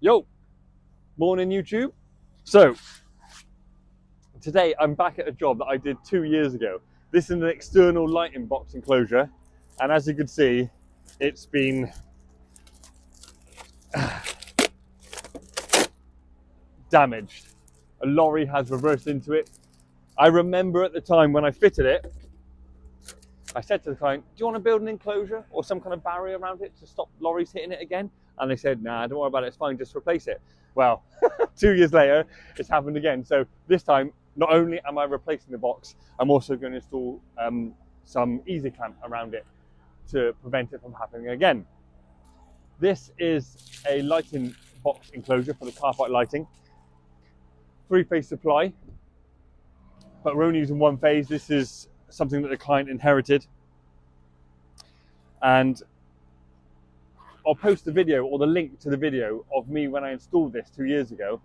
Yo, morning YouTube. So today I'm back at a job that I did 2 years ago. This is an external lighting box enclosure, and as you can see, it's been damaged. A lorry has reversed into it. I remember at the time when I fitted it, I said to the client, do you want to build an enclosure or some kind of barrier around it to stop lorries hitting it again? And they said, nah, don't worry about it, it's fine, just replace it. Well, 2 years later, it's happened again. So this time, not only am I replacing the box, I'm also going to install some easy clamp around it to prevent it from happening again. This is a lighting box enclosure for the car park lighting. 3-phase supply, but we're only using 1 phase. This is something that the client inherited. And I'll post the video or the link to the video of me when I installed this 2 years ago.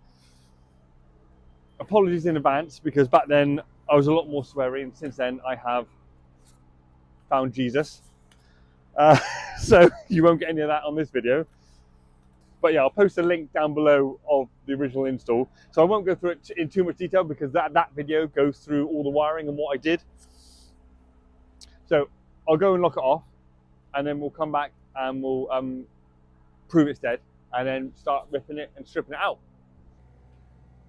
Apologies in advance, because back then I was a lot more sweary, and since then I have found Jesus. So you won't get any of that on this video. But yeah, I'll post a link down below of the original install. So I won't go through it in too much detail, because that video goes through all the wiring and what I did. So I'll go and lock it off, and then we'll come back and we'll prove it's dead, and then start ripping it and stripping it out.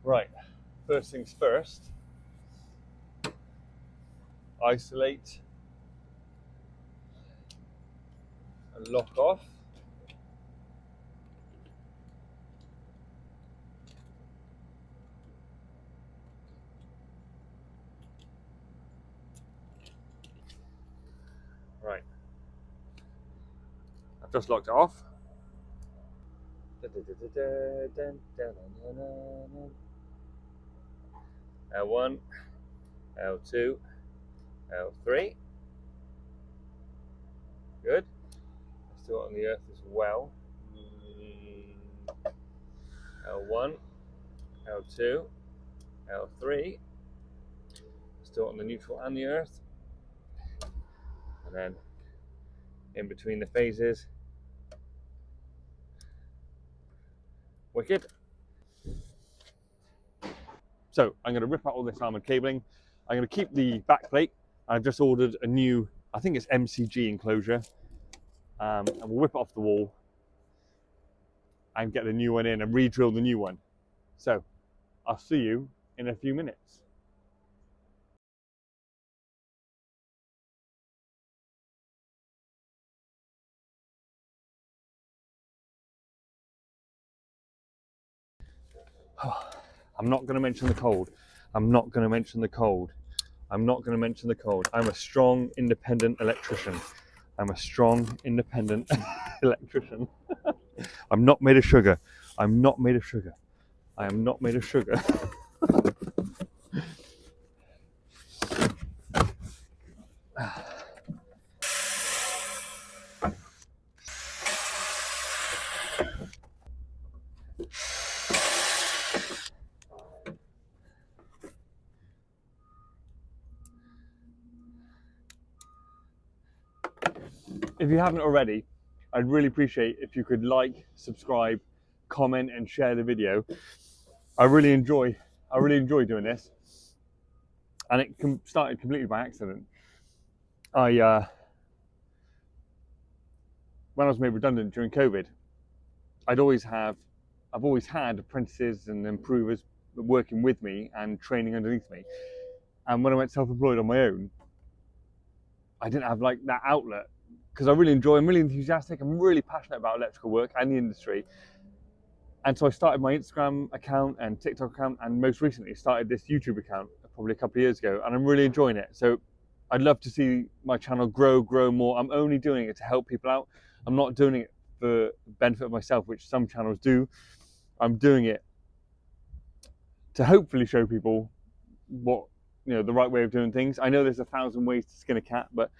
Right, first things first, isolate and lock off. Right, I've just locked it off. L1, L2, L3. Good. Let's do it on the earth as well. L1, L2, L3. Let's do it on the neutral and the earth. And then in between the phases. Wicked. So I'm going to rip out all this armoured cabling. I'm going to keep the back plate. I've just ordered a new, I think it's MCG enclosure, and we'll whip it off the wall and get the new one in and re-drill the new one. So I'll see you in a few minutes. I'm not going to mention the cold. I'm not going to mention the cold. I'm not going to mention the cold. I'm a strong, independent electrician. I'm a strong, independent electrician. I'm not made of sugar. I'm not made of sugar. I am not made of sugar. If you haven't already, I'd really appreciate if you could like, subscribe, comment and share the video. I really enjoy doing this, and it started completely by accident. When I was made redundant during COVID, I've always had apprentices and improvers working with me and training underneath me. And when I went self-employed on my own, I didn't have like that outlet, because I'm really enthusiastic, I'm really passionate about electrical work and the industry. And so I started my Instagram account and TikTok account, and most recently started this YouTube account probably a couple of years ago, and I'm really enjoying it. So I'd love to see my channel grow more. I'm only doing it to help people out. I'm not doing it for the benefit of myself, which some channels do. I'm doing it to hopefully show people what, the right way of doing things. I know there's 1,000 ways to skin a cat, but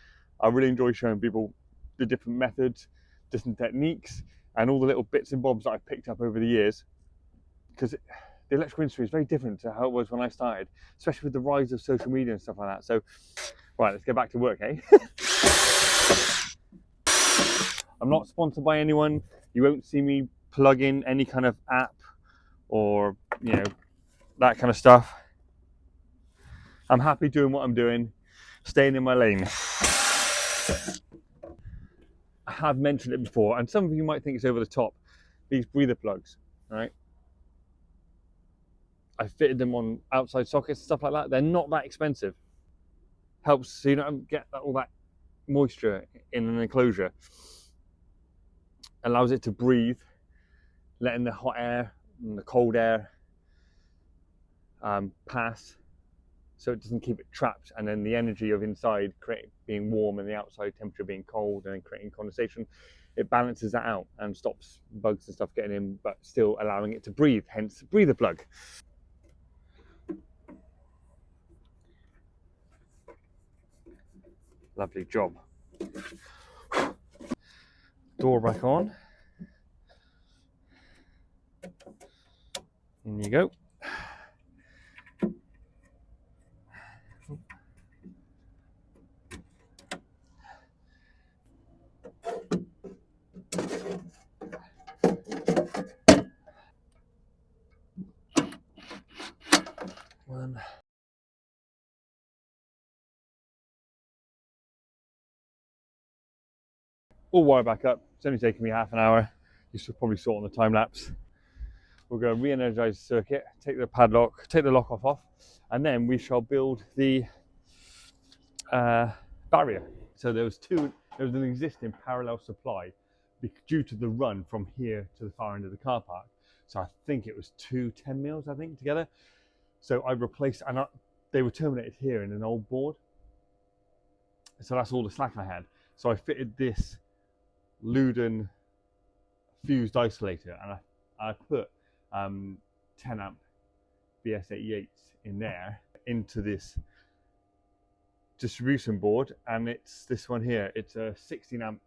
I really enjoy showing people the different methods, different techniques, and all the little bits and bobs that I've picked up over the years. Because the electrical industry is very different to how it was when I started, especially with the rise of social media and stuff like that. So, right, let's get back to work, eh? I'm not sponsored by anyone. You won't see me plug in any kind of app or, you know, that kind of stuff. I'm happy doing what I'm doing, staying in my lane. I have mentioned it before, and some of you might think it's over the top. These breather plugs, right? I fitted them on outside sockets and stuff like that. They're not that expensive. Helps so you don't get all that moisture in an enclosure. Allows it to breathe, letting the hot air and the cold air pass, so it doesn't keep it trapped, and then the energy of inside being warm and the outside temperature being cold and then creating condensation, it balances that out and stops bugs and stuff getting in, but still allowing it to breathe, hence breather plug. Lovely job. Door back on. In you go. One. We'll wire back up. It's only taken me half an hour. You should probably saw it on the time lapse. We'll go re-energize the circuit, take the padlock, take the lock off, and then we shall build the barrier. So there was an existing parallel supply due to the run from here to the far end of the car park. So I think it was 2 10 mils, I think, together. So I replaced, and they were terminated here in an old board. So that's all the slack I had. So I fitted this Luden fused isolator, and I put 10 amp BS88s in there into this distribution board, and it's this one here. It's a 16 amp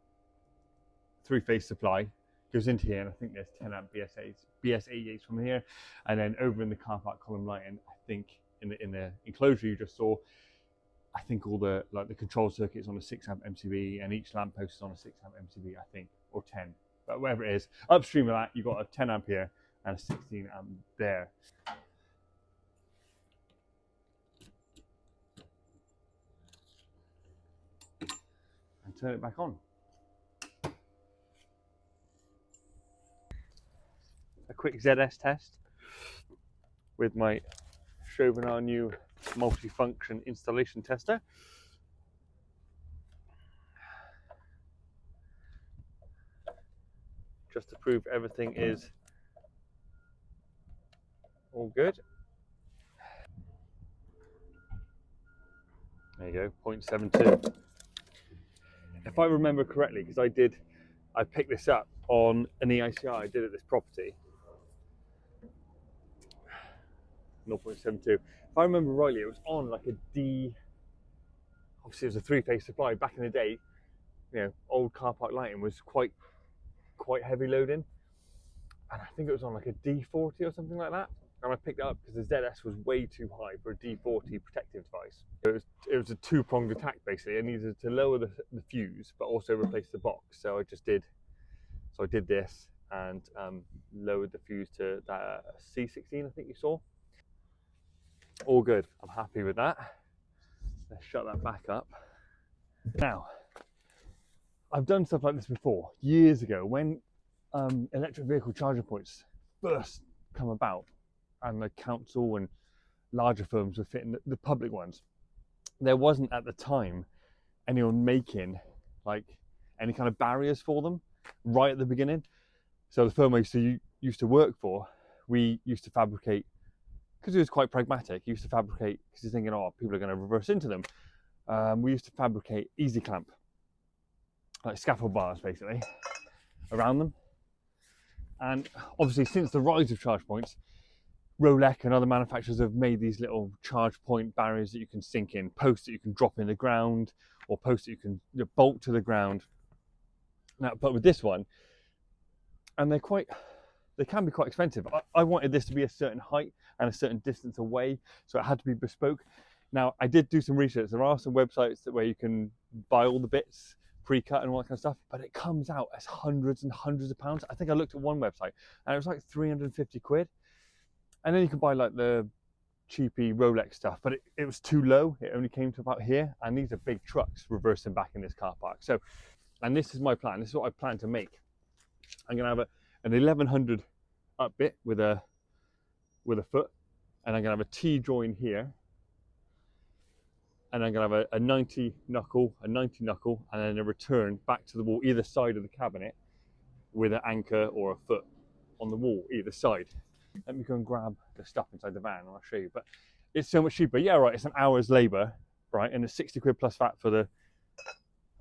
3-phase supply, goes into here, and I think there's 10 amp BS88s from here, and then over in the car park column lighting, I think in the enclosure you just saw, I think all the control circuits on a 6 amp MCB, and each lamp post is on a 6 amp MCB, I think, or 10, but whatever it is. Upstream of that, you've got a 10 amp here and a 16 amp there. And turn it back on. A quick ZS test with my Chauvinard new multi-function installation tester. Just to prove everything is all good. There you go, 0.72. If I remember correctly, because I picked this up on an EICR I did at this property. 0.72. If I remember rightly, it was on like a D. Obviously, it was a 3-phase supply. Back in the day, you know, old car park lighting was quite heavy loading, and I think it was on like a D40 or something like that. And I picked it up because the ZS was way too high for a D40 protective device. It was a 2-pronged attack basically. I needed to lower the fuse, but also replace the box. So I did this and lowered the fuse to that C16, I think you saw. All good. I'm happy with that. Let's shut that back up. Now, I've done stuff like this before, years ago, when electric vehicle charging points first come about, and the council and larger firms were fitting the public ones. There wasn't at the time anyone making like any kind of barriers for them right at the beginning. So the firm I used to work for, we used to fabricate, because it was quite pragmatic, used to fabricate, because you're thinking, oh, people are going to reverse into them. We used to fabricate easy clamp, like scaffold bars basically, around them. And obviously since the rise of charge points, Rolex and other manufacturers have made these little charge point barriers that you can sink in, posts that you can drop in the ground, or posts that you can bolt to the ground. Now, but with this one, and they can be quite expensive. I wanted this to be a certain height and a certain distance away, so it had to be bespoke. Now, I did do some research. There are some websites where you can buy all the bits, pre-cut and all that kind of stuff, but it comes out as hundreds and hundreds of pounds. I think I looked at one website and it was like 350 quid. And then you can buy like the cheapy Rolex stuff, but it was too low. It only came to about here, and these are big trucks reversing back in this car park. So, and this is my plan. This is what I plan to make. I'm gonna have an 1100 up bit with a foot, and I'm gonna have a T-join here, and I'm gonna have a 90 knuckle, and then a return back to the wall either side of the cabinet with an anchor or a foot on the wall either side. Let me go and grab the stuff inside the van and I'll show you. But it's so much cheaper. Yeah, right, it's an hour's labour, right? And it's 60 quid plus VAT for the...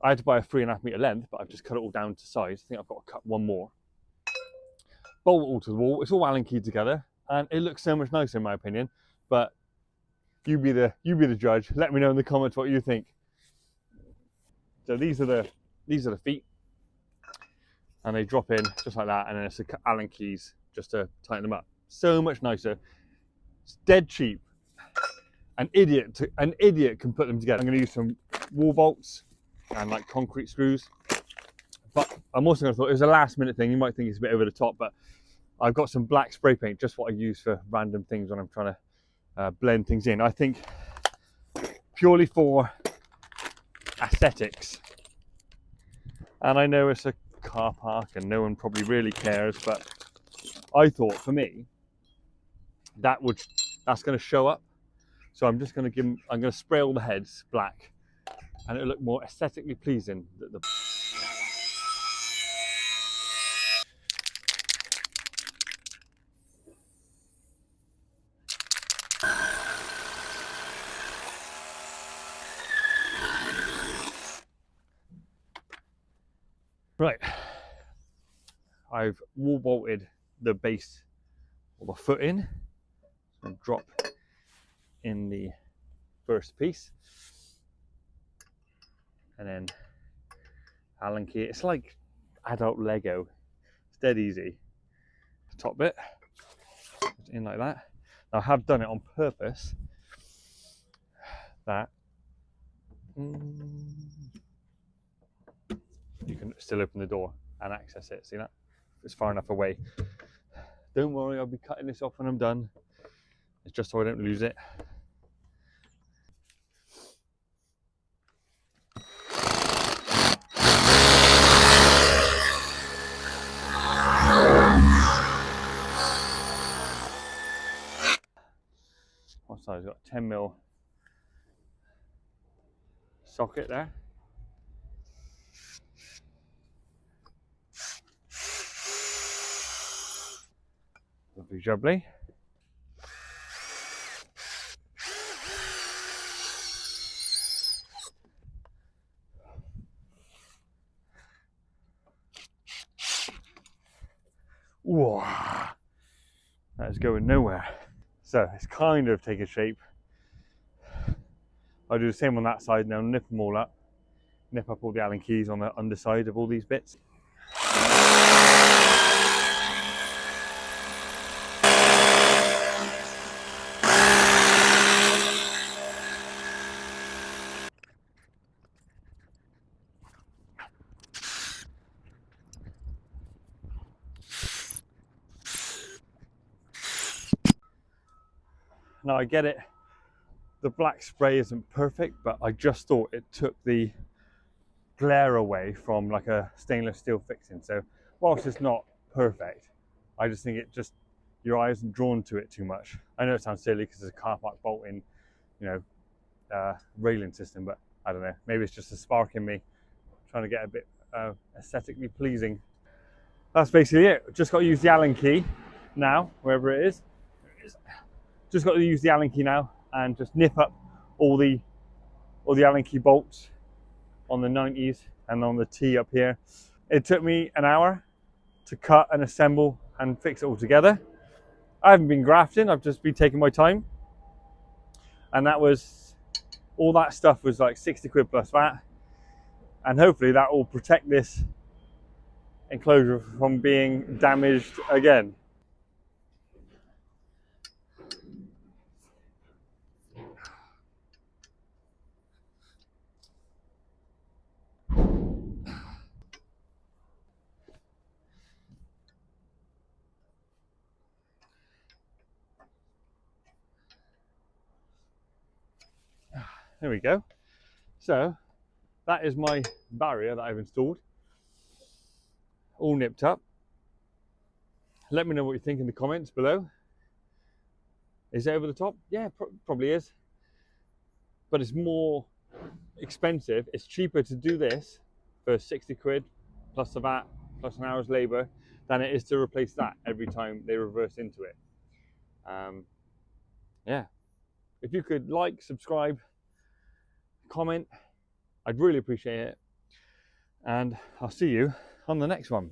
I had to buy a 3.5 metre length, but I've just cut it all down to size. I think I've got to cut one more. Bolt it all to the wall. It's all Allen keyed together. And it looks so much nicer in my opinion. But you be the judge. Let me know in the comments what you think. So these are the feet. And they drop in just like that. And then it's the Allen keys just to tighten them up. So much nicer. It's dead cheap. An idiot can put them together. I'm going to use some wall bolts and like concrete screws. But I'm also going to thought it was a last minute thing. You might think it's a bit over the top, but I've got some black spray paint, just what I use for random things when I'm trying to blend things in. I think purely for aesthetics. And I know it's a car park and no one probably really cares, but I thought for me that's going to show up. So I'm just going to I'm going to spray all the heads black, and it'll look more aesthetically pleasing. Right, I've wall bolted the base or the foot in, and drop in the first piece, and then Allen key. It's like adult Lego. It's dead easy. The top bit in like that. Now, I have done it on purpose that you can still open the door and access it. See that? It's far enough away. Don't worry, I'll be cutting this off when I'm done. It's just so I don't lose it. What size? Got a 10mm socket there. Lovely jubbly. Whoa, that is going nowhere. So it's kind of taking shape. I'll do the same on that side now, nip them all up. Nip up all the Allen keys on the underside of all these bits. Now I get it, the black spray isn't perfect, but I just thought it took the glare away from like a stainless steel fixing. So whilst it's not perfect, I just think it just, your eye isn't drawn to it too much. I know it sounds silly because it's a car park bolt-in, railing system, but I don't know, maybe it's just a spark in me trying to get a bit aesthetically pleasing. That's basically it. Just got to use the Allen key now, wherever it is. Just got to use the Allen key now and just nip up all the Allen key bolts on the 90s and on the T up here. It took me an hour to cut and assemble and fix it all together. I haven't been grafting, I've just been taking my time. And that was, all that stuff was like 60 quid plus VAT. And hopefully that will protect this enclosure from being damaged again. There we go. So that is my barrier that I've installed, all nipped up. Let me know what you think in the comments below. Is it over the top? Yeah, probably is. But it's more expensive. It's cheaper to do this for 60 quid plus the VAT plus an hour's labour than it is to replace that every time they reverse into it. Yeah, if you could like, subscribe, comment, I'd really appreciate it, and I'll see you on the next one.